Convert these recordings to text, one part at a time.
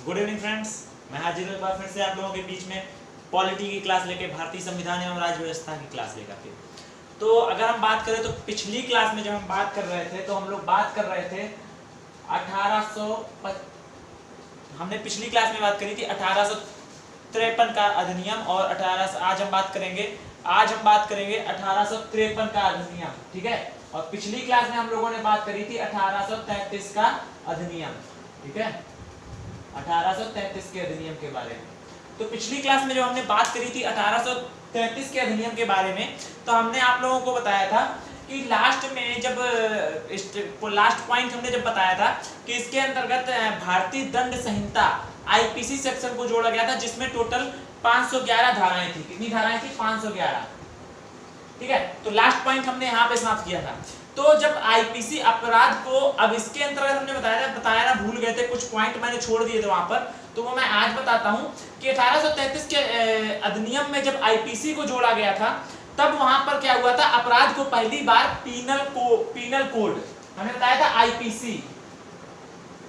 Good evening friends, मैं हाजिर हूं एक बार फिर से आप लोगों के बीच में पॉलिटी की क्लास लेके, भारतीय संविधान एवं राज्य व्यवस्था की क्लास लेकर के। तो अगर हम बात करें तो पिछली क्लास में जब हम बात कर रहे थे तो हम लोग बात कर रहे थे 1800 हमने पिछली क्लास में बात करी थी 1853 का अधिनियम और आज हम बात करेंगे 1853 का अधिनियम, ठीक है। और पिछली क्लास में हम लोगों ने बात करी थी 1833 का अधिनियम, ठीक है, 1833 के अधिनियम के बारे में। तो पिछली क्लास में जो हमने बात करी थी 1833 के अधिनियम के बारे में, तो हमने आप लोगों को बताया था कि लास्ट पॉइंट हमने जब बताया था कि इसके अंतर्गत भारतीय दंड संहिता आईपीसी सेक्शन को जोड़ा गया था, जिसमें टोटल 511 धाराएं थी। कितनी धाराएं थी? 511, ठीक है। तो लास्ट पॉइंट हमने यहाँ पे समाप्त किया था। तो जब आईपीसी अपराध को, अब इसके अंतर्गत हमने बताया था, भूल गए थे कुछ पॉइंट मैंने छोड़ दिए थे वहां पर, तो वो मैं आज बताता हूं कि 1833 के अधिनियम में जब आईपीसी को जोड़ा गया था, तब वहां पर क्या हुआ था, अपराध को पहली बार पीनल कोड हमने बताया था आईपीसी,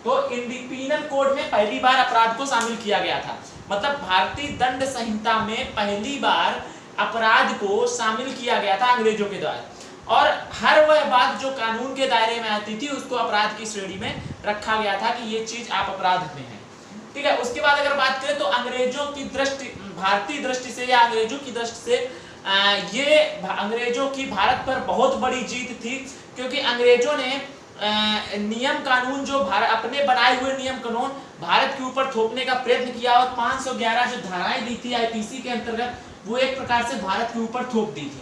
तो पीनल कोड में पहली बार अपराध को शामिल किया गया था। मतलब भारतीय दंड संहिता में पहली बार अपराध को शामिल किया गया था अंग्रेजों के द्वारा, और हर वह बात जो कानून के दायरे में आती थी उसको अपराध की श्रेणी में रखा गया था कि ये चीज आप अपराध में है, ठीक है। उसके बाद अगर बात करें तो अंग्रेजों की दृष्टि, भारतीय दृष्टि से या अंग्रेजों की दृष्टि से ये अंग्रेजों की भारत पर बहुत बड़ी जीत थी, क्योंकि अंग्रेजों ने नियम कानून जो अपने बनाए हुए नियम कानून भारत के ऊपर थोपने का प्रयत्न किया, और 511 जो धाराएं दी थी आईपीसी के अंतर्गत, वो एक प्रकार से भारत के ऊपर थोप दी थी।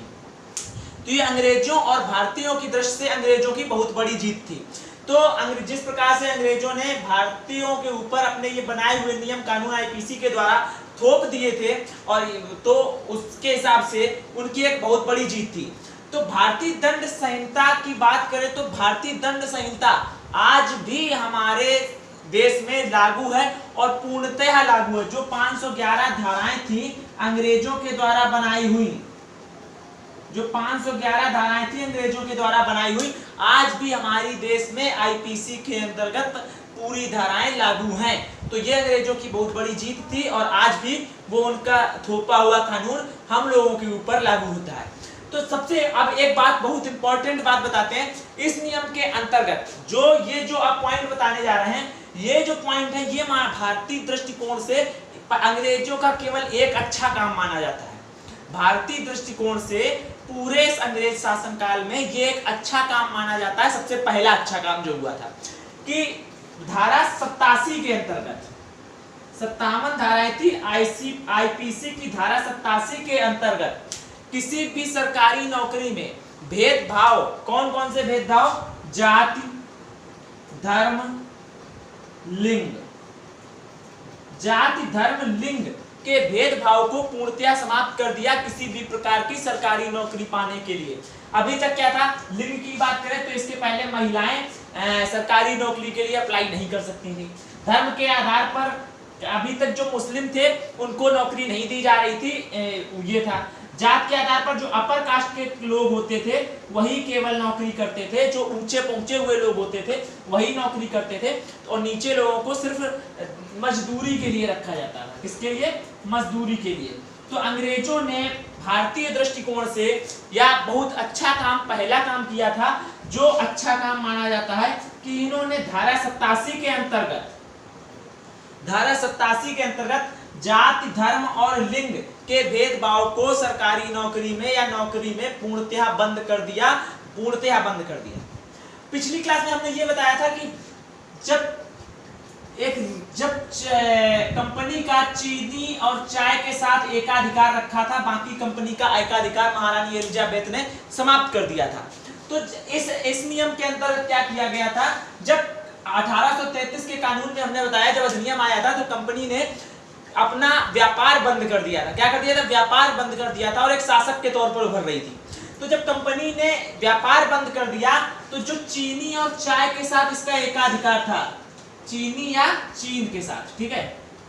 तो ये अंग्रेजों और भारतीयों की दृष्टि से अंग्रेजों की बहुत बड़ी जीत थी। तो जिस प्रकार से अंग्रेजों ने भारतीयों के ऊपर अपने ये बनाए हुए नियम कानून आईपीसी के द्वारा थोप दिए थे, और तो उसके हिसाब से उनकी एक बहुत बड़ी जीत थी। तो भारतीय दंड संहिता की बात करें तो भारतीय दंड संहिता आज भी हमारे देश में लागू है और पूर्णतः लागू है। जो 511 धाराएं थी अंग्रेजों के द्वारा बनाई हुई, जो 511 धाराएं थी अंग्रेजों के द्वारा बनाई हुई, आज भी हमारी देश में आईपीसी के अंतर्गत पूरी धाराएं लागू हैं। तो ये अंग्रेजों की बहुत बड़ी जीत थी, और आज भी वो उनका थोपा हुआ कानून हम लोगों के ऊपर लागू होता है। तो सबसे अब एक बात, बहुत इंपॉर्टेंट बात बताते हैं। इस नियम के अंतर्गत जो आप पॉइंट बताने जा रहे हैं, ये जो पॉइंट है, ये भारतीय दृष्टिकोण से अंग्रेजों का केवल एक अच्छा काम माना जाता है। भारतीय दृष्टिकोण से पूरे अंग्रेज शासनकाल में ये एक अच्छा काम माना जाता है। सबसे पहला अच्छा काम जो हुआ था कि धारा 87 के अंतर्गत, 57 धाराएं थी आईपीसी की, धारा 87 के अंतर्गत किसी भी सरकारी नौकरी में भेदभाव, कौन कौन से भेदभाव? जाति, धर्म, लिंग, जाति, धर्म, लिंग के भेदभाव को पूर्णतया समाप्त कर दिया किसी भी प्रकार की सरकारी नौकरी पाने के लिए। अभी तक क्या था, लिंग की बात करें तो इसके पहले महिलाएं सरकारी नौकरी के लिए अप्लाई नहीं कर सकती थी। धर्म के आधार पर अभी तक जो मुस्लिम थे उनको नौकरी नहीं दी जा रही थी, ये था। जात के आधार पर जो अपर कास्ट के लोग होते थे वही केवल नौकरी करते थे, जो ऊंचे पहुंचे हुए लोग होते थे वही नौकरी करते थे, और नीचे लोगों को सिर्फ मजदूरी के लिए रखा जाता था। किसके लिए? मजदूरी के लिए। तो अंग्रेजों ने भारतीय दृष्टिकोण से या बहुत अच्छा काम, पहला काम किया था, जो अच्छा काम माना जाता है कि इन्होंने धारा 87 के अंतर्गत जाति, धर्म और लिंग के भेदभाव को सरकारी नौकरी में या नौकरी में पूर्णतः बंद कर दिया। पिछली क्लास में हमने ये बताया था कि जब कंपनी का चीनी और चाय के साथ एकाधिकार रखा था, बाकी कंपनी का एकाधिकार महारानी एलिजाबेथ ने समाप्त कर दिया था। तो इस नियम के अंतर्गत क्या किया गया था, जब 1833 के कानून में हमने बताया, जब अधिनियम आया था तो कंपनी ने अपना व्यापार बंद कर दिया था। क्या कर दिया था? व्यापार बंद कर दिया था, और एक शासक के तौर पर उभर रही थी। तो जब कंपनी ने व्यापार बंद कर दिया तो जो चीनी और चाय के साथ इसका एकाधिकार था, चीनी या चीन के साथ, ठीक है,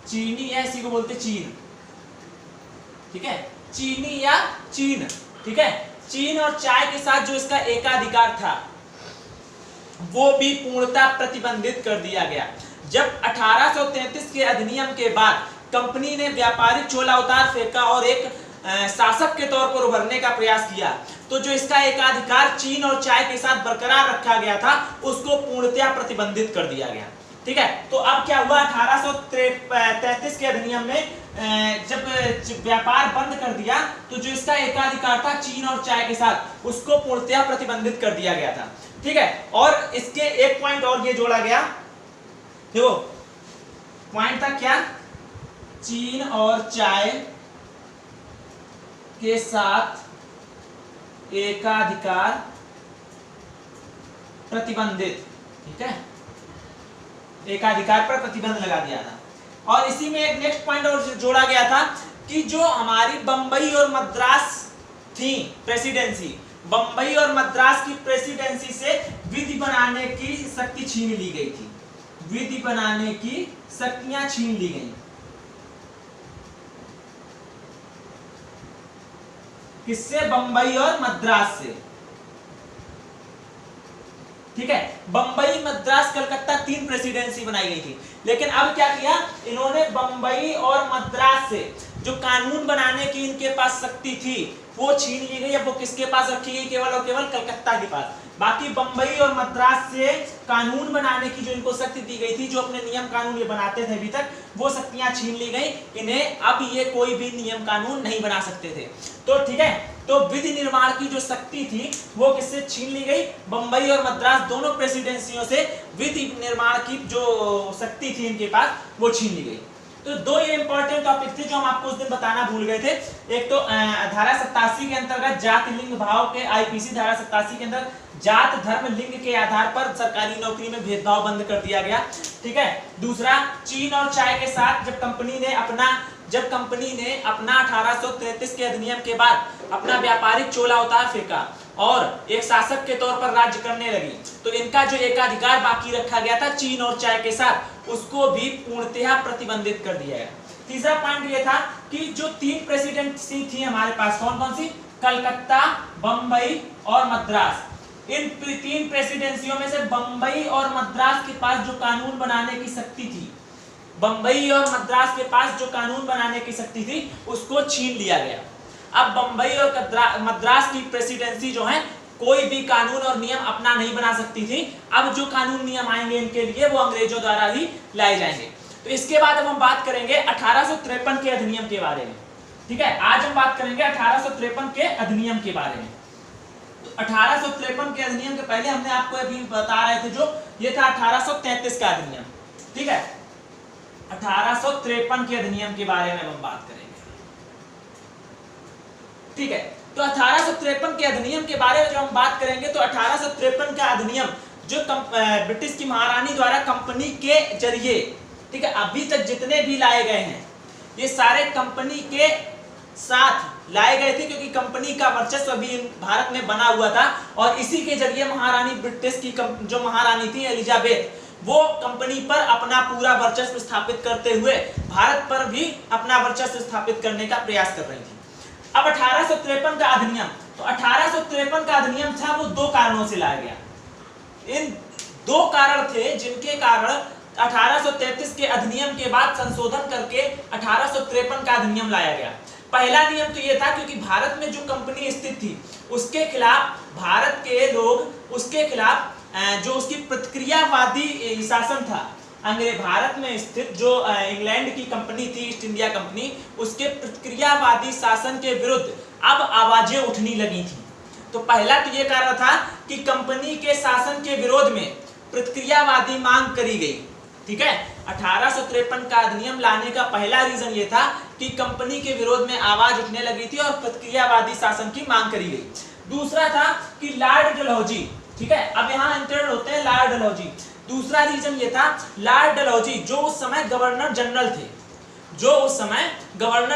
चीनी या इसी को बोलते चीन, ठीक है, चीनी या चीन, ठीक है, चीन और चाय के साथ जो इसका एकाधिकार था वो भी पूर्णतः प्रतिबंधित कर दिया गया। जब 1833 के अधिनियम के बाद कंपनी ने व्यापारिक चोला उतार फेंका और एक शासक के तौर पर उभरने का प्रयास किया, तो जो इसका एकाधिकार चीन और चाय के साथ बरकरार रखा गया था उसको पूर्णतया प्रतिबंधित कर दिया गया। ठीक है, तो अब क्या हुआ, 1833 के अधिनियम में जब व्यापार बंद कर दिया तो जो इसका एकाधिकार था चीन और चाय के साथ उसको पूर्णतया प्रतिबंधित कर दिया गया था। ठीक है, और इसके एक पॉइंट और ये जोड़ा गया, देखो पॉइंट था क्या, चीन और चाय के साथ एकाधिकार प्रतिबंधित। ठीक है, एकाधिकार पर प्रतिबंध लगा दिया था। और इसी में एक नेक्स्ट पॉइंट और जोड़ा गया था कि जो हमारी बंबई और मद्रास थी प्रेसिडेंसी, बंबई और मद्रास की प्रेसिडेंसी से विधि बनाने की शक्ति छीन ली गई थी, विधि बनाने की शक्तियां छीन ली गई। किससे, बंबई और मद्रास से। ठीक है, बंबई, मद्रास, कलकत्ता, 3 प्रेसिडेंसी बनाई गई थी, लेकिन अब क्या किया इन्होंने, बंबई और मद्रास से जो कानून बनाने की इनके पास शक्ति थी वो छीन ली गई। अब वो किसके पास रखी गई, केवल और केवल कलकत्ता के पास। बाकी बंबई और मद्रास से कानून बनाने की जो इनको शक्ति दी गई थी, जो अपने नियम कानून ये बनाते थे अभी तक, वो शक्तियां छीन ली गई। इन्हें अब ये कोई भी नियम कानून नहीं बना सकते थे। तो ठीक है, तो विधि निर्माण की जो शक्ति थी वो किससे छीन ली गई, बंबई और मद्रास दोनों प्रेसिडेंसियों से विधि निर्माण की जो शक्ति थी इनके पास वो छीन ली गई। तो दो ये इंपॉर्टेंट टॉपिक थे जो हम आपको उस दिन बताना भूल गए थे। एक तो धारा 87 के अंतर्गत जाति लिंग भाव के, आईपीसी धारा 87 के अंदर जात धर्म लिंग के आधार पर सरकारी नौकरी में भेदभाव बंद कर दिया गया। ठीक है, दूसरा, चीन और चाय के साथ जब कंपनी ने अपना 1833 के अधिनियम के बाद अपना व्यापारिक चोला उतार फेंका और एक शासक के तौर पर राज्य करने लगी, तो इनका जो एकाधिकार बाकी रखा गया था चीन और चाय के साथ, उसको भी पूर्णतः प्रतिबंधित कर दिया गया। तीसरा पॉइंट ये था कि जो 3 प्रेसिडेंसी थी हमारे पास, कौन कौन सी, कलकत्ता, बंबई और मद्रास। इन 3 प्रेसिडेंसियों में से बंबई और मद्रास के पास जो कानून बनाने की शक्ति थी, बंबई और मद्रास के पास जो कानून बनाने की शक्ति थी उसको छीन लिया गया। अब बंबई और मद्रास की प्रेसिडेंसी जो है कोई भी कानून और नियम अपना नहीं बना सकती थी। अब जो कानून नियम आएंगे इनके लिए वो अंग्रेजों द्वारा ही लाए जाएंगे। तो इसके बाद अब हम बात करेंगे 1853 के अधिनियम के बारे में। ठीक है, आज हम बात करेंगे 1853 के अधिनियम के बारे में। तो 1853 के अधिनियम के पहले हमने आपको अभी बता रहे थे जो ये था 1833 का अधिनियम। ठीक है, 1853 के अधिनियम के बारे में हम बात करेंगे। ठीक है, तो 1853 के अधिनियम के बारे में जब हम बात करेंगे तो 1853 का अधिनियम जो ब्रिटिश की महारानी द्वारा कंपनी के जरिए, ठीक है, अभी तक जितने भी लाए गए हैं ये सारे कंपनी के साथ लाए गए थे, क्योंकि कंपनी का वर्चस्व अभी भारत में बना हुआ था और इसी के जरिए महारानी ब्रिटिश की जो महारानी थी एलिजाबेथ, वो कंपनी पर अपना पूरा वर्चस्व स्थापित करते हुए भारत पर भी अपना वर्चस्व स्थापित करने का प्रयास कर रही थी। अब 1853 का अधिनियम, तो 1853 का अधिनियम था वो 2 कारणों से लाया गया। इन 2 कारण थे जिनके कारण 1833 के अधिनियम के बाद संशोधन करके 1853 का अधिनियम लाया गया। पहला नियम तो ये था क्योंकि भारत में जो कंपनी स्थित थी उसके खिलाफ भारत के लोग उसके खिलाफ जो उसकी प्रतिक्रियावादी शासन था, भारत में स्थित जो इंग्लैंड की कंपनी थी ईस्ट इंडिया कंपनी, उसके प्रतिक्रियावादी शासन के विरुद्ध अब आवाजें उठने लगी थी। तो पहला तो ये कारण था कि कंपनी के शासन के विरोध में प्रतिक्रियावादी मांग करी गई। ठीक है, 1853 का अधिनियम लाने का पहला रीजन ये था कि कंपनी के विरोध में आवाज उठने लगी थी और प्रतिक्रियावादी शासन की मांग करी गई। दूसरा था कि लॉर्ड डलहौजी, ठीक है, अब यहाँ इंटर्न होते हैं लॉर्ड डलहौजी। दूसरा रीजन ये था, लॉर्ड डलहौजी जो उस समय गवर्नर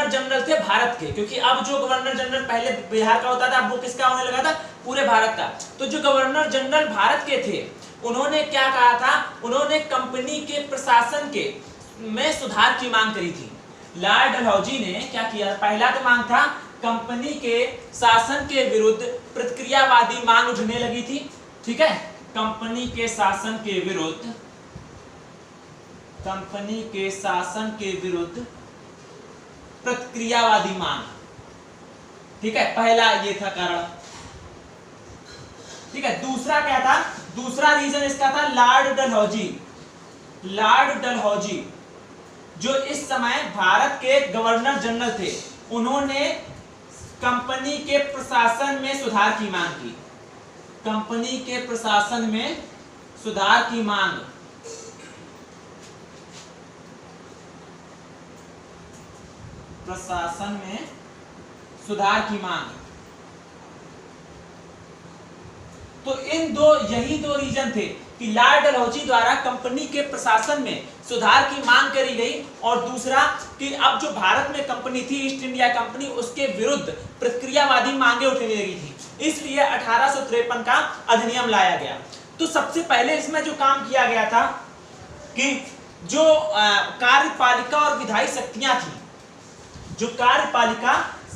जनरल थे, भारत के, क्योंकि अब जो गवर्नर जनरल पहले बिहार का होता था अब वो किसका होने लगा था, पूरे भारत का। तो जो गवर्नर जनरल भारत के थे उन्होंने क्या कहा था, उन्होंने कंपनी के प्रशासन के में सुधार की मांग करी थी। लॉर्ड डलहौजी ने क्या किया, पहला तो मांग था कंपनी के शासन के विरुद्ध प्रतिक्रियावादी मांग उठने लगी थी। ठीक है, कंपनी के शासन के विरुद्ध कंपनी के शासन के विरुद्ध प्रतिक्रियावादी मांग। ठीक है, पहला ये था कारण। ठीक है, दूसरा क्या था? दूसरा रीजन इसका था लॉर्ड डलहौजी। लॉर्ड डलहौजी जो इस समय भारत के गवर्नर जनरल थे, उन्होंने कंपनी के प्रशासन में सुधार की मांग की। कंपनी के प्रशासन में सुधार की मांग। प्रशासन में सुधार की मांग। तो यही दो रीजन थे कि लॉर्ड डलहौजी द्वारा कंपनी के प्रशासन में सुधार की मांग करी गई, और दूसरा कि अब जो भारत में कंपनी थी ईस्ट इंडिया कंपनी, उसके विरुद्ध प्रतिक्रियावादी मांगे उठने लगी थी, इसलिए 1853 का अधिनियम लाया गया। तो सबसे पहले इसमें जो काम किया गया था कि जो कार्यपालिका और विधायी शक्तियां थी, जो कार्यपालिका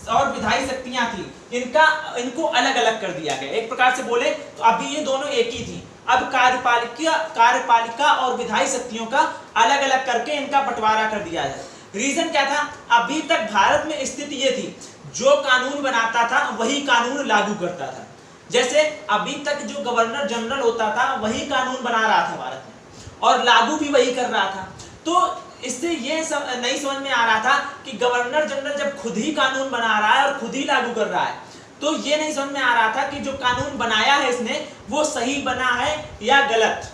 और विधायी शक्तियां थी, इनको अलग अलग कर दिया गया। एक प्रकार से बोले तो अभी ये दोनों एक ही थी, अब कार्यपालिका और विधायी शक्तियों का अलग अलग करके इनका बंटवारा कर दिया है। रीजन क्या था? अभी तक भारत में स्थिति ये थी, जो कानून बनाता था वही कानून लागू करता था। जैसे अभी तक जो गवर्नर जनरल होता था वही कानून बना रहा था भारत में, और लागू भी वही कर रहा था। तो इससे ये नहीं समझ में आ रहा था कि गवर्नर जनरल जब खुद ही कानून बना रहा है और खुद ही लागू कर रहा है, तो ये नहीं समझ में आ रहा था कि जो कानून बनाया है इसने वो सही बना है या गलत।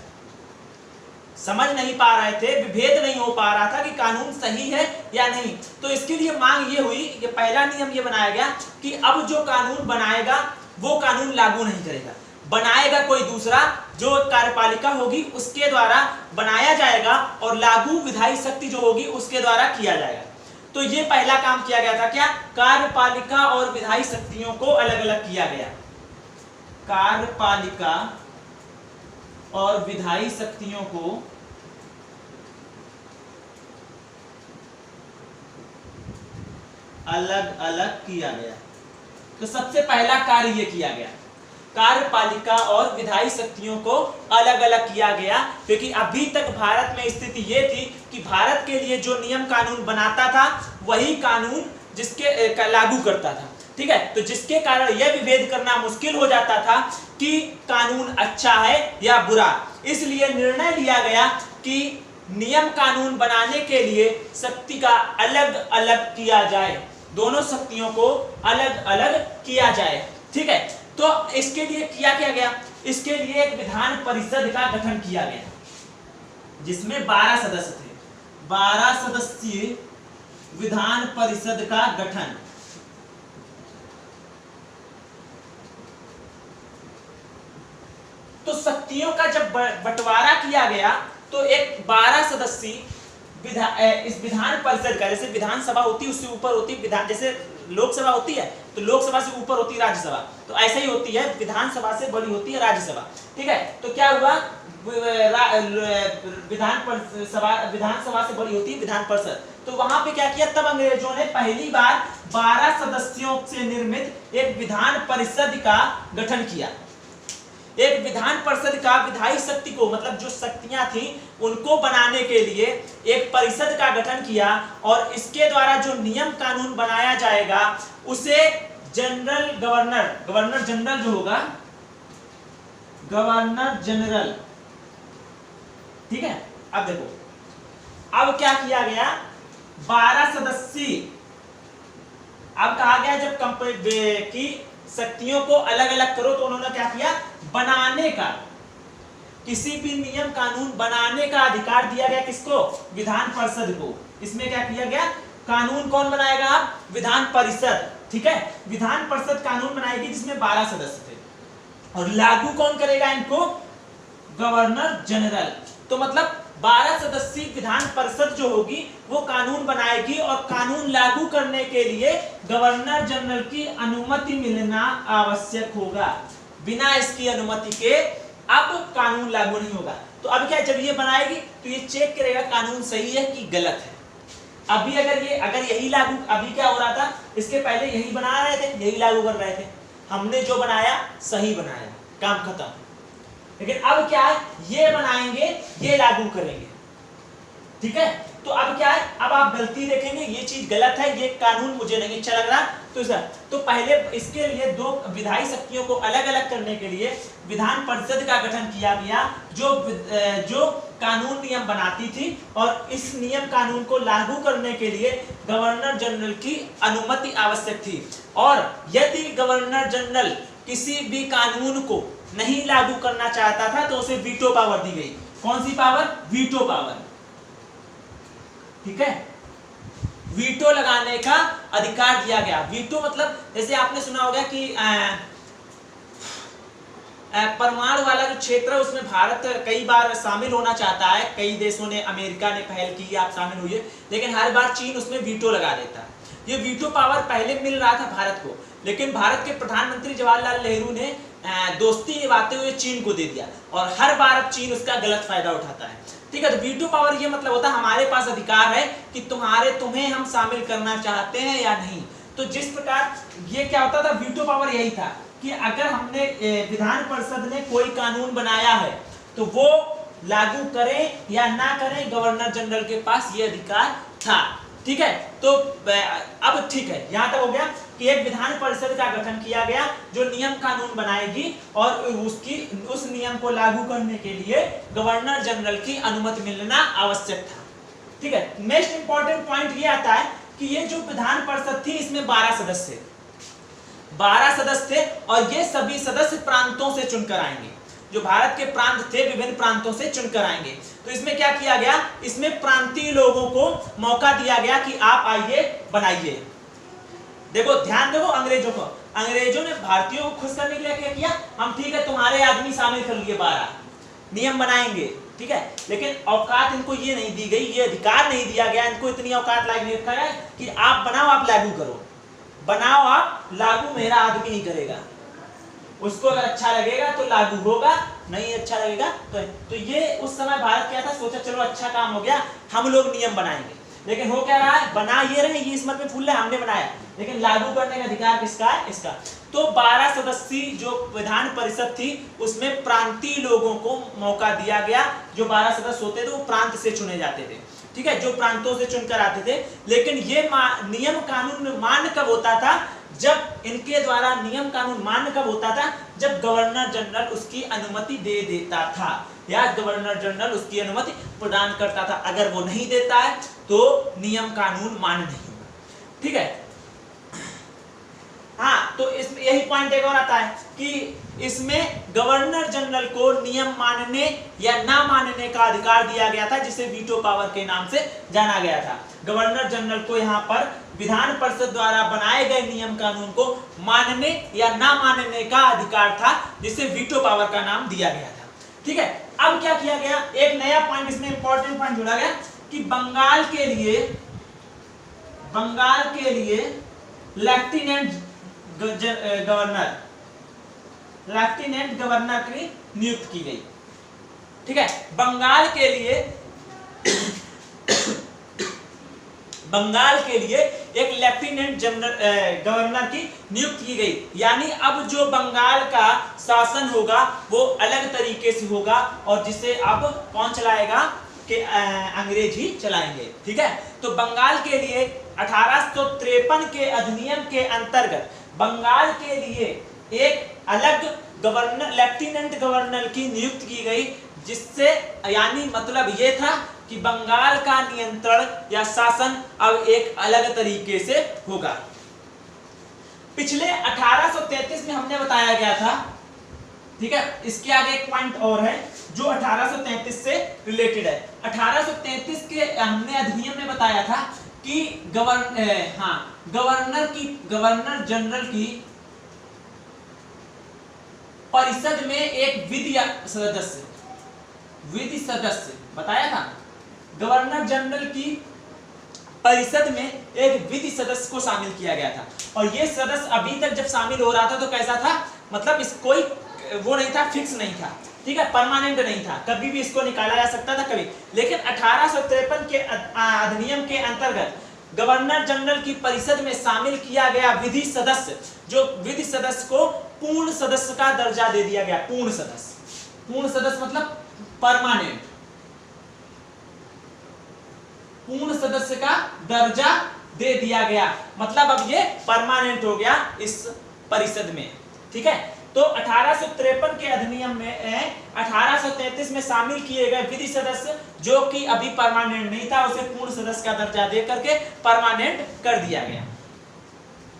समझ नहीं पा रहे थे, विभेद नहीं हो पा रहा था कि कानून सही है या नहीं। तो इसके लिए मांग ये हुई, ये पहला नियम ये बनाया गया कि अब जो कानून बनाएगा वो कानून लागू नहीं करेगा, बनाएगा कोई दूसरा, जो कार्यपालिका होगी उसके द्वारा बनाया जाएगा, और लागू विधायी शक्ति जो होगी उसके द्वारा किया जाएगा। तो ये पहला काम किया गया था, क्या? कार्यपालिका और विधायी शक्तियों को अलग अलग किया गया। कार्यपालिका और विधायी शक्तियों को अलग अलग किया गया। तो सबसे पहला कार्य ये किया गया, कार्यपालिका और विधायी शक्तियों को अलग अलग किया गया, क्योंकि अभी तक भारत में स्थिति ये थी कि भारत के लिए जो नियम कानून बनाता था वही कानून जिसके लागू करता था। ठीक है, तो जिसके कारण यह विभेद करना मुश्किल हो जाता था कि कानून अच्छा है या बुरा। इसलिए निर्णय लिया गया कि नियम कानून बनाने के लिए शक्ति का अलग अलग किया जाए, दोनों शक्तियों को अलग अलग किया जाए। ठीक है, तो इसके लिए किया क्या गया? इसके लिए एक विधान परिषद का गठन किया गया, जिसमें 12 सदस्य थे। 12 सदस्यीय विधान परिषद का गठन। तो शक्तियों का जब बंटवारा किया गया तो एक 12 सदस्यीय इस विधान परिषद का, जैसे विधानसभा होती है उससे ऊपर होती है विधान, जैसे लोकसभा होती है तो लोकसभा से ऊपर होती है राज्यसभा, तो ऐसे ही होती है, विधानसभा से बड़ी होती है राज्यसभा। ठीक है, तो क्या हुआ? विधानसभा से बड़ी होती है विधान परिषद। तो वहां पे क्या किया? तब अंग्रेजों ने पहली बार 12 सदस्यों से निर्मित एक विधान परिषद का गठन किया। एक विधान परिषद का विधायी शक्ति को, मतलब जो शक्तियां थी उनको बनाने के लिए एक परिषद का गठन किया, और इसके द्वारा जो नियम कानून बनाया जाएगा उसे गवर्नर जनरल जो होगा, गवर्नर जनरल। ठीक है, अब देखो, अब क्या किया गया? 12 सदस्यीय, अब कहा गया जब कंपनी की शक्तियों को अलग अलग करो, तो उन्होंने क्या किया? बनाने का, किसी भी नियम कानून बनाने का अधिकार दिया गया किसको? विधान परिषद को। इसमें क्या किया गया? कानून कौन बनाएगा? अब विधान परिषद। ठीक है, विधान परिषद कानून बनाएगी जिसमें 12 सदस्य थे, और लागू कौन करेगा इनको? Governor general. तो मतलब 12 सदस्यीय विधान परिषद जो होगी वो कानून बनाएगी, और कानून लागू करने के लिए गवर्नर जनरल की अनुमति मिलना आवश्यक होगा। बिना इसकी अनुमति के अब कानून लागू नहीं होगा। तो अब क्या, जब ये बनाएगी तो ये चेक करेगा कानून सही है कि गलत है। अभी अगर यही लागू, अभी क्या हो रहा था? इसके पहले यही बना रहे थे, यही लागू कर रहे थे, हमने जो बनाया सही बनाया, काम खत्म। लेकिन अब क्या है? ये बनाएंगे, ये लागू करेंगे। ठीक है। तो अब क्या है, अब आप गलती देखेंगे, ये चीज गलत है, ये कानून मुझे नहीं अच्छा लग रहा, तो पहले इसके लिए दो विधायी शक्तियों को अलग अलग करने के लिए विधान परिषद का गठन किया गया, जो कानून नियम बनाती थी, और इस नियम कानून को लागू करने के लिए गवर्नर जनरल की अनुमति आवश्यक थी। और यदि गवर्नर जनरल किसी भी कानून को नहीं लागू करना चाहता था तो उसे वीटो पावर दी गई। कौन सी पावर? Veto power. ठीक है, वीटो लगाने का अधिकार दिया गया। वीटो मतलब जैसे आपने सुना होगा कि परमाणु वाला जो क्षेत्र है उसमें भारत कई बार शामिल होना चाहता है, कई देशों ने, अमेरिका ने पहल की, आप शामिल हुई, लेकिन हर बार चीन उसमें वीटो लगा देता है। ये वीटो पावर पहले मिल रहा था भारत को, लेकिन भारत के प्रधानमंत्री जवाहरलाल नेहरू ने दोस्ती निभाते हुए चीन को दे दिया, और हर बार अब चीन उसका गलत फायदा उठाता है। ठीक है, तो वीटो पावर ये मतलब होता है हमारे पास अधिकार है कि तुम्हें हम शामिल करना चाहते हैं या नहीं। तो जिस प्रकार ये क्या होता था, वीटो पावर यही था कि अगर हमने विधान परिषद ने कोई कानून बनाया है तो वो लागू करें या ना करें, गवर्नर जनरल के पास ये अधिकार था। ठीक है, तो अब ठीक है, यहां तक हो गया कि एक विधान परिषद का गठन किया गया जो नियम कानून बनाएगी, और उस नियम को लागू करने के लिए गवर्नर जनरल की अनुमति मिलना आवश्यक था। ठीक है, नेक्स्ट इंपॉर्टेंट पॉइंट ये आता है कि ये जो विधान परिषद थी इसमें 12 सदस्य थे, और ये सभी सदस्य प्रांतों से चुनकर आएंगे। जो भारत के प्रांत थे विभिन्न प्रांतों से चुनकर आएंगे। तो इसमें क्या किया गया, इसमें प्रांतीय लोगों को मौका दिया गया कि आप आइए बनाइए। देखो, ध्यान देखो, अंग्रेजों ने भारतीयों को खुश करने के लिए क्या किया, हम ठीक है तुम्हारे आदमी शामिल कर लिए, 12 नियम बनाएंगे। ठीक है, लेकिन औकात इनको ये नहीं दी गई, ये अधिकार नहीं दिया गया, इनको इतनी औकात लायक नहीं रखा गया कि आप बनाओ, आप लागू करो, बनाओ आप लागू, मेरा आदमी ही करेगा। उसको अगर अच्छा लगेगा तो लागू होगा, नहीं अच्छा लगेगा तो ये उस समय भारत क्या था, सोचा चलो अच्छा काम हो गया, हम लोग नियम बनाएंगे। लेकिन हो क्या रहा है, बना ये रहे, ये इस मत में फूल रहे, हमने बनाया, लेकिन लागू करने का अधिकार किसका है, इसका। तो 12 सदस्यीय जो विधान परिषद थी उसमें प्रांतीय लोगों को मौका दिया गया। जो 12 सदस्य होते थे वो प्रांत से चुने जाते थे। ठीक है, जो प्रांतों से चुनकर आते थे। लेकिन ये नियम कानून मान्य कब होता था, जब इनके द्वारा नियम कानून मान्य कब होता था, जब गवर्नर जनरल उसकी अनुमति दे देता था, या गवर्नर जनरल उसकी अनुमति प्रदान करता था। अगर वो नहीं देता है तो नियम कानून मान्य नहीं होगा। ठीक है, हाँ, तो इसमें यही पॉइंट एक और आता है कि इसमें गवर्नर जनरल को नियम मानने या ना मानने का अधिकार दिया गया था, जिसे वीटो पावर के नाम से जाना गया था। गवर्नर जनरल को यहाँ पर विधान परिषद द्वारा बनाए गए नियम कानून को मानने या ना मानने का अधिकार था, जिसे वीटो पावर का नाम दिया गया था। ठीक है, अब क्या किया गया, एक नया पॉइंट इसमें इंपॉर्टेंट पॉइंट जोड़ा गया कि बंगाल के लिए लेफ्टिनेंट गवर्नर की नियुक्त की गई। ठीक है, बंगाल के लिए एक लेफ्टिनेंट गवर्नर की नियुक्त की गई। यानी अब जो बंगाल का शासन होगा वो अलग तरीके से होगा, और जिसे अब कौन चलाएगा, कि अंग्रेज ही चलाएंगे। ठीक है, तो बंगाल के लिए 1853 के अधिनियम के अंतर्गत बंगाल के लिए एक अलग गवर्नर, लेफ्टिनेंट गवर्नर की नियुक्त की गई, जिससे यानी मतलब ये था कि बंगाल का नियंत्रण या शासन अब एक अलग तरीके से होगा। पिछले 1833 में हमने बताया गया था। ठीक है, इसके आगे एक पॉइंट और है जो 1833 से रिलेटेड है। 1833 के हमने अधिनियम में बताया था कि गवर्नर जनरल की परिषद में एक विधि सदस्य बताया था। गवर्नर जनरल की परिषद में एक विधि सदस्य को शामिल किया गया था, और ये सदस्य अभी तक जब शामिल हो रहा था तो कैसा था, मतलब इस कोई वो नहीं था, फिक्स नहीं था। ठीक है, परमानेंट नहीं था, कभी भी इसको निकाला जा सकता था कभी। लेकिन 1853 के अधिनियम के अंतर्गत गवर्नर जनरल की परिषद में शामिल किया गया विधि सदस्य, जो विधि सदस्य को पूर्ण सदस्य का दर्जा दे दिया गया। पूर्ण सदस्य मतलब परमानेंट। पूर्ण सदस्य का दर्जा दे दिया गया, मतलब अब ये परमानेंट हो गया इस परिषद में। ठीक है, तो 1853 के अधिनियम में 1833 में शामिल किए गए विधि सदस्य जो कि अभी परमानेंट नहीं था, उसे पूर्ण सदस्य का दर्जा दे करके परमानेंट कर दिया गया।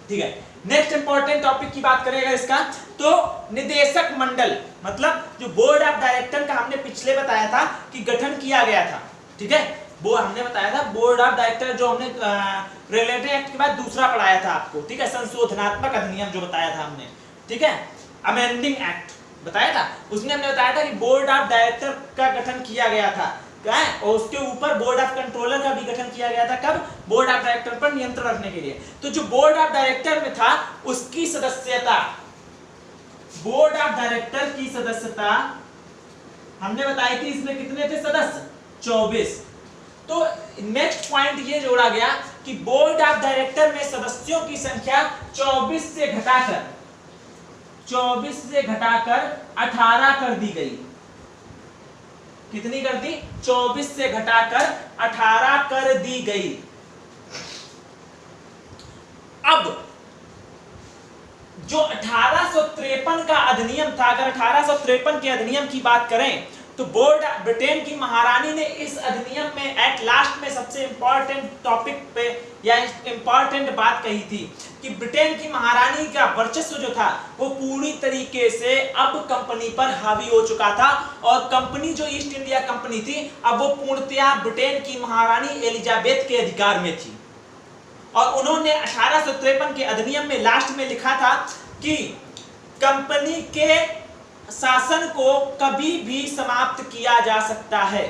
ठीक है, नेक्स्ट इंपॉर्टेंट टॉपिक की बात करेगा इसका, तो निदेशक मंडल, मतलब जो बोर्ड ऑफ डायरेक्टर का हमने पिछले बताया था कि गठन किया गया था। ठीक है, वो हमने बताया था बोर्ड ऑफ डायरेक्टर, जो हमने रेगुलेटरी एक्ट के बाद दूसरा पढ़ाया था आपको। ठीक है, संशोधनात्मक अधिनियम जो बताया था हमने। ठीक है, अमेंडिंग एक्ट बताया था, उसमें हमने बताया था कि बोर्ड ऑफ डायरेक्टर का गठन किया गया था, और उसके ऊपर बोर्ड ऑफ कंट्रोलर का भी गठन किया गया था। कब? बोर्ड ऑफ डायरेक्टर पर नियंत्रण रखने के लिए। तो जो बोर्ड ऑफ डायरेक्टर में था उसकी सदस्यता, बोर्ड ऑफ डायरेक्टर की सदस्यता हमने बताई थी, इसमें कितने थे सदस्य? 24। तो नेक्स्ट पॉइंट ये जोड़ा गया कि बोर्ड ऑफ डायरेक्टर में सदस्यों की संख्या 24 से घटाकर 18 कर दी गई। कितनी कर दी? 24 से घटाकर 18 कर दी गई। अब जो 1853 का अधिनियम था, अगर 1853 के अधिनियम की बात करें तो बोर्ड ब्रिटेन की महारानी ने इस अधिनियम में एट लास्ट में सबसे इंपॉर्टेंट टॉपिक पे या इंपॉर्टेंट बात कही थी कि ब्रिटेन की महारानी का वर्चस्व जो था वो पूरी तरीके से अब कंपनी पर हावी हो चुका था, और कंपनी जो ईस्ट इंडिया कंपनी थी अब वो पूर्णतया ब्रिटेन की महारानी एलिजाबेथ के अधिकार में थी। और उन्होंने 1853 के अधिनियम में लास्ट में लिखा था कि कंपनी के शासन को कभी भी समाप्त किया जा सकता है।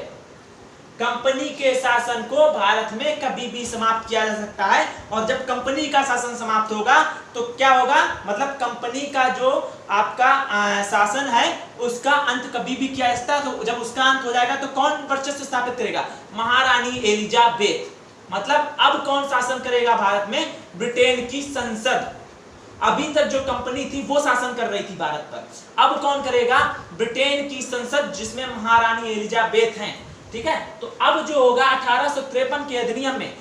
कंपनी के शासन को भारत में कभी भी समाप्त किया जा सकता है, और जब कंपनी का शासन समाप्त होगा तो क्या होगा, मतलब कंपनी का जो आपका शासन है उसका अंत कभी भी किया जा सकता है। तो जब उसका अंत हो जाएगा तो कौन वर्चस्व स्थापित करेगा? महारानी एलिजाबेथ। मतलब अब कौन शासन करेगा भारत में? ब्रिटेन की संसद। अभी तक जो कंपनी थी वो शासन कर रही थी भारत पर, अब कौन करेगा? ब्रिटेन की संसद, जिसमें महारानी एलिजाबेथ हैं। ठीक है, तो अब जो होगा 1853 के अधिनियम में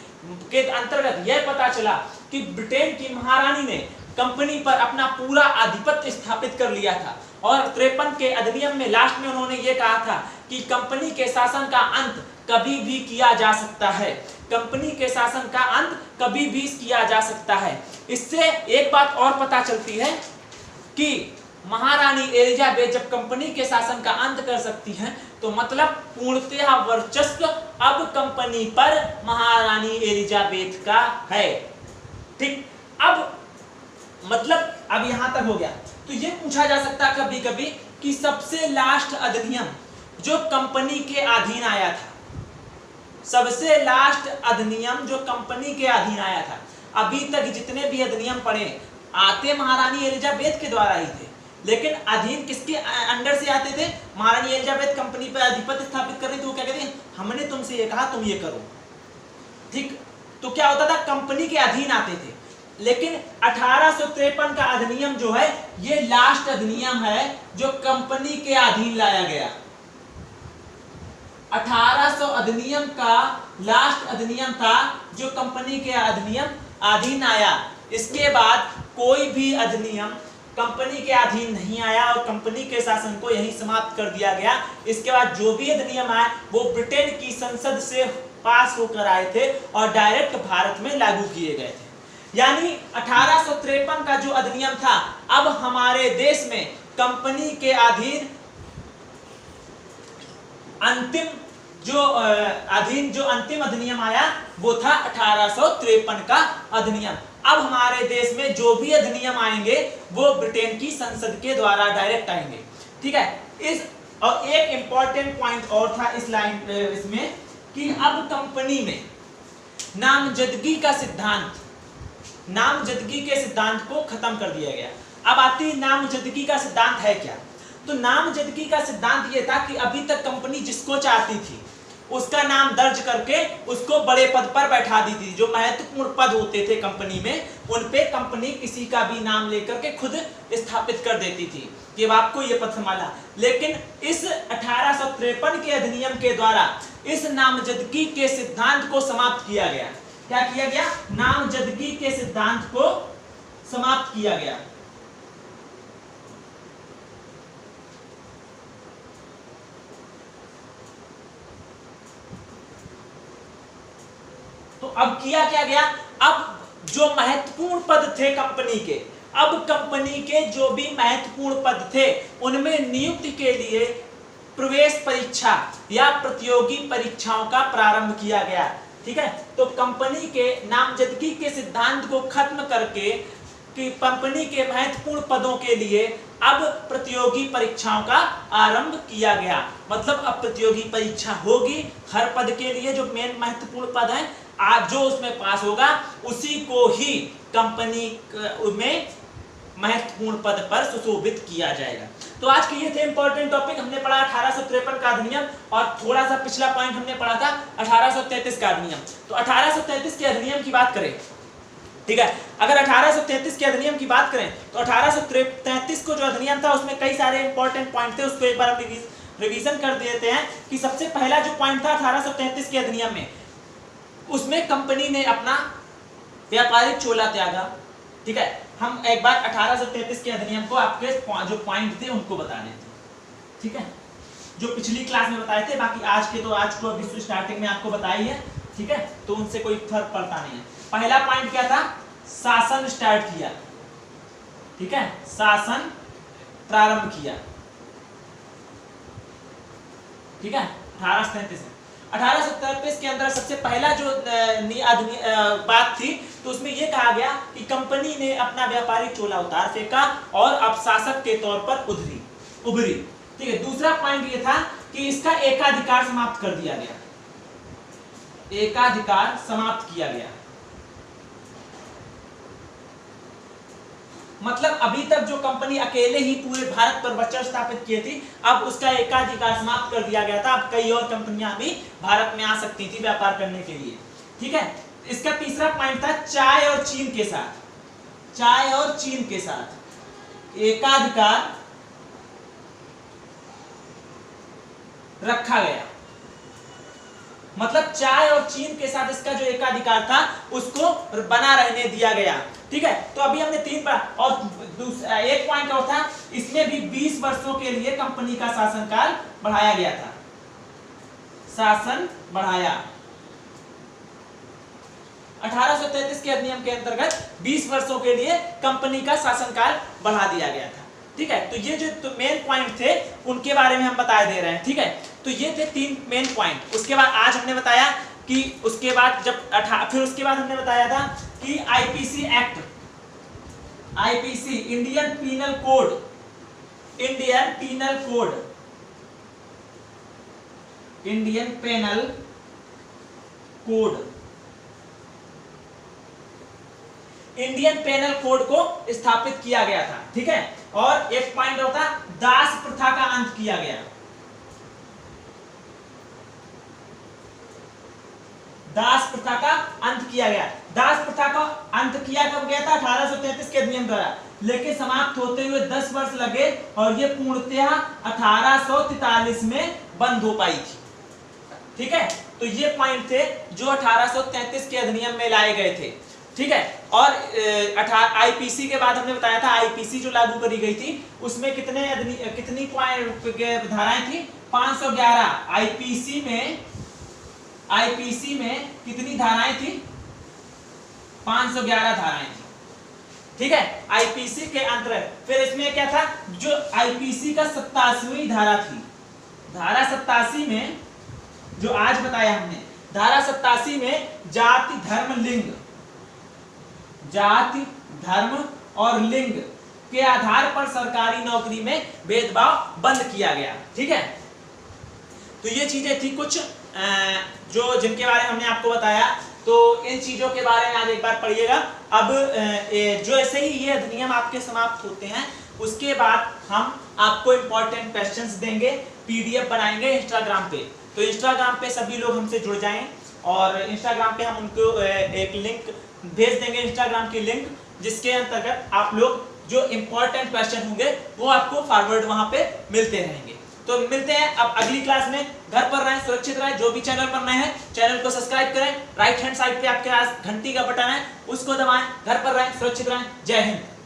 के अंतर्गत यह पता चला कि ब्रिटेन की महारानी ने कंपनी पर अपना पूरा आधिपत्य स्थापित कर लिया था, और 53 के अधिनियम में लास्ट में उन्होंने ये कहा था कि कंपनी के शासन का अंत कभी भी किया जा सकता है। कंपनी के शासन का अंत कभी भी किया जा सकता है। इससे एक बात और पता चलती है कि महारानी एलिजाबेथ जब कंपनी के शासन का अंत कर सकती हैं तो मतलब पूर्णतः वर्चस्व अब कंपनी पर महारानी एलिजाबेथ का है। ठीक, अब मतलब अब यहां तक हो गया। तो ये पूछा जा सकता कभी कभी कि सबसे लास्ट अधिनियम जो कंपनी के अधीन आया था, सबसे लास्ट अधिनियम जो कंपनी के अधीन आया था, अभी तक जितने भी अधिनियम पढ़े आते महारानी एलिजाबेथ के द्वारा ही थे, लेकिन अधीन किसके अंडर से आते थे? महारानी एलिजाबेथ कंपनी पर अधिपत्य स्थापित कर रही थी, वो क्या कहते हैं, हमने तुमसे ये कहा तुम ये करो। ठीक, तो क्या होता था, कंपनी के अधीन आते थे। लेकिन 1853 का अधिनियम जो है ये लास्ट अधिनियम है जो कंपनी के अधीन लाया गया। 1800 अधिनियम का लास्ट अधिनियम था जो कंपनी के अधीन आया। इसके बाद कोई भी अधिनियम कंपनी के अधीन नहीं आया और कंपनी के शासन को यहीं समाप्त कर दिया गया। इसके बाद जो भी अधिनियम आए वो ब्रिटेन की संसद से पास होकर आए थे और डायरेक्ट भारत में लागू किए गए थे। यानी 1853 का जो अधिनियम था अब हमारे देश में कंपनी के अधीन अंतिम अधिनियम आया वो था 1853 का अधिनियम। अब हमारे देश में जो भी अधिनियम आएंगे वो ब्रिटेन की संसद के द्वारा डायरेक्ट आएंगे। ठीक है, इस और एक इंपॉर्टेंट पॉइंट और था इसमें कि अब कंपनी में नामजदगी के सिद्धांत को खत्म कर दिया गया। अब आती नामजदगी का सिद्धांत है क्या? तो नामजदगी का सिद्धांत ये था कि अभी तक कंपनी जिसको चाहती थी उसका नाम दर्ज करके उसको बड़े पद पर बैठा दी थी। जो महत्वपूर्ण पद होते थे कंपनी में उन पे कंपनी किसी का भी नाम लेकर के खुद स्थापित कर देती थी कि आपको ये पद संभाला। लेकिन इस 1853 के अधिनियम के द्वारा इस नामजदगी के सिद्धांत को समाप्त किया गया। क्या किया गया? नामजदगी के सिद्धांत को समाप्त किया गया। तो अब किया क्या गया? अब जो महत्वपूर्ण पद थे कंपनी के, अब कंपनी के जो भी महत्वपूर्ण पद थे उनमें नियुक्ति के लिए प्रवेश परीक्षा या प्रतियोगी परीक्षाओं का प्रारंभ किया गया। ठीक है, तो कंपनी के नामजदगी के सिद्धांत को खत्म करके कि कंपनी के महत्वपूर्ण पदों के लिए अब प्रतियोगी परीक्षाओं का आरंभ किया गया। मतलब अब प्रतियोगी परीक्षा होगी हर पद के लिए, जो मेन महत्वपूर्ण पद है, आज जो उसमें पास होगा उसी को ही कंपनी में महत्वपूर्ण पद पर सुशोभित किया जाएगा। तो आज के ये थे इंपॉर्टेंट टॉपिक। हमने पढ़ा 1853 का अधिनियम और थोड़ा सा पिछला पॉइंट हमने पढ़ा था 1833 का अधिनियम। तो 1833 के अधिनियम की बात करें, ठीक है, अगर 1833 के अधिनियम की बात करें तो 1833 को जो अधिनियम था उसमें कई सारे इंपॉर्टेंट पॉइंट थे, उसको एक बार हम रिवीजन कर देते हैं कि सबसे पहला जो पॉइंट था 1833 के अधिनियम में, उसमें कंपनी ने अपना व्यापारिक चोला त्यागा। ठीक है, हम एक बार 1833 के अधिनियम को आपके जो पॉइंट थे उनको बता देते हैं। ठीक है, जो पिछली क्लास में बताए थे, बाकी आज को अभी स्टार्टिंग में आपको बताई है। ठीक है, तो उनसे कोई फर्क पड़ता नहीं है। पहला पॉइंट क्या था? शासन स्टार्ट किया। ठीक है, शासन प्रारंभ किया। ठीक है, 1833 में 1833 के अंदर सबसे पहला जो बात थी तो उसमें यह कहा गया कि कंपनी ने अपना व्यापारिक चोला उतार फेंका और अब शासक के तौर पर उभरी। ठीक है, दूसरा पॉइंट ये था कि इसका एकाधिकार समाप्त कर दिया गया। एकाधिकार समाप्त किया गया, मतलब अभी तक जो कंपनी अकेले ही पूरे भारत पर वर्चस्व स्थापित किए थी, अब उसका एकाधिकार समाप्त कर दिया गया था। अब कई और कंपनियां भी भारत में आ सकती थी व्यापार करने के लिए। ठीक है, इसका तीसरा पॉइंट था चाय और चीन के साथ एकाधिकार रखा गया। मतलब चाय और चीन के साथ इसका जो एकाधिकार था उसको बना रहने दिया गया। ठीक है, तो अभी हमने 3 बार, और एक पॉइंट और था, इसमें भी 20 वर्षों के लिए कंपनी का शासनकाल बढ़ाया गया था। शासन बढ़ाया 1833 के अधिनियम के अंतर्गत 20 वर्षों के लिए कंपनी का शासनकाल बढ़ा दिया गया था। ठीक है, तो ये जो मेन पॉइंट थे उनके बारे में हम बता दे रहे हैं। ठीक है, तो ये थे 3 मेन पॉइंट। उसके बाद आज हमने बताया कि उसके बाद फिर उसके बाद हमने बताया था कि IPC act, IPC Indian penal code, Indian penal code को स्थापित किया गया था। ठीक है, और एक पॉइंट होता दास प्रथा का अंत किया गया। दास प्रथा का अंत किया गया। दास प्रथा का अंत किया कब गया था? 1833 के अधिनियम द्वारा, लेकिन समाप्त होते हुए 10 वर्ष लगे और ये पूर्णतः 1843 में बंद हो पाई थी। ठीक है, तो ये पॉइंट थे जो 1833 के अधिनियम में लाए गए थे। ठीक है, और आईपीसी के बाद हमने बताया था आईपीसी जो लागू करी गई थी उसमें कितनी धाराएं थी? 511। आईपीसी में कितनी धाराएं थी? 511 धाराएं थी। ठीक है, आईपीसी के अंतर्गत फिर इसमें क्या था? जो आईपीसी का 87वीं धारा थी, धारा 87 में जो आज बताया हमने, धारा 87 में जाति धर्म और लिंग के आधार पर सरकारी नौकरी में भेदभाव बंद किया गया। ठीक है, तो ये चीजें थी कुछ जो जिनके बारे में हमने आपको बताया। तो इन चीजों के बारे में आज एक बार पढ़िएगा। अब जो ऐसे ही ये अधिनियम आपके समाप्त होते हैं उसके बाद हम आपको इंपॉर्टेंट क्वेश्चंस देंगे, पीडीएफ बनाएंगे इंस्टाग्राम पे। तो इंस्टाग्राम पे सभी लोग हमसे जुड़ जाएं और इंस्टाग्राम पे हम उनको एक लिंक भेज देंगे, इंस्टाग्राम की लिंक, जिसके अंतर्गत आप लोग जो इंपॉर्टेंट क्वेश्चन होंगे वो आपको फॉरवर्ड वहां पे मिलते रहेंगे। तो मिलते हैं अब अगली क्लास में। घर पर रहें, सुरक्षित रहें। जो भी चैनल पर नए हैं चैनल को सब्सक्राइब करें। राइट हैंड साइड पे आपके पास घंटी का बटन है, उसको दबाएं। घर पर रहें, सुरक्षित रहें। जय हिंद।